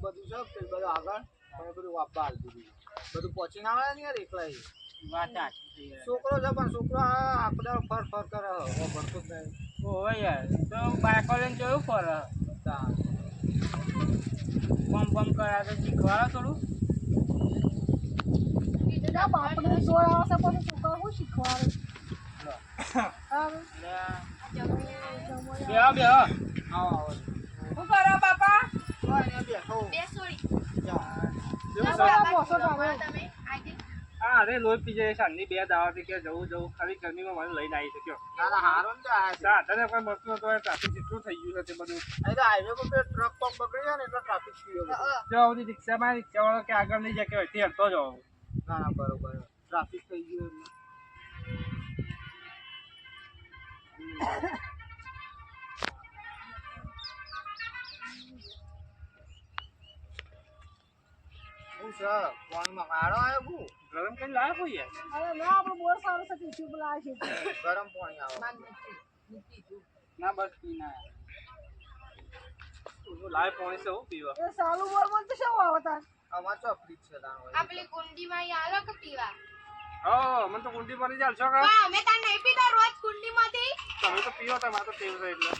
બધું છે પેલું બધું આગળ પણ બધું વાપવા હાલ દીધું બધું પહોંચીને આવે ને યાર એકલા વાત સાચી છે યાર. છોકરો છે પણ છોકરો આખો દાડો ફર ફર કરે ભરતો જ નહીં ઓવે યાર તો બાઈકો લઈને જોયું ફરે તાણ. બમ બમ કરા તો શીખવાડો થોડું. ના બાપને જોર આવે છે પણ છોકરા હું શીખવાડે લો. બેહો બેહો. આવો આવો શું કરો બાપા કોઈ નહીં બેઠો હા અરે લોહી પી જાય સાંજની 2 દાવાથી કે જવું ખાલી ગરમીમાં મને લઈને આવી શક્યો. ના ના હારો ને જાય સાધને કોઈ મળતું નતું હોય ટ્રાફિક જેટલું થઈ ગયું છે તે બધું. અહીં તો હાઈવે પર બે ટ્રક પગ બગડી જાય ને એટલે ટ્રાફિક થયો બધો. જો બધી રિક્ષામાં રિક્ષાવાળો કે આગળ નહીં જાય કે વચ્ચે હેરતો જાઓ. ના ના બરોબર ટ્રાફિક થઈ ગયું એટલે હું સર પાણીમાં કાળો આવ્યો હું ગરમ કરી લાવ્યો કોઈ યાર. અરે ના આપણો બોર સારો છે ટીચું બોલાવે છે ગરમ પાણી આવે ના બસ પી ના લાવે પાણી છે હું પીવા. એ સાલું બોર બોલ તો શું આવે તાર અમાર તો ફ્રીજ છે તાણ હોય આપલી કુંડીમાં આલો કે પીવા હા મને તો કુંડી પાણી ચાલશો કે અમે તાર નહીં પીતા રોજ કુંડીમાંથી તમે તો પીવો તમારે તો ટેવ છે એટલે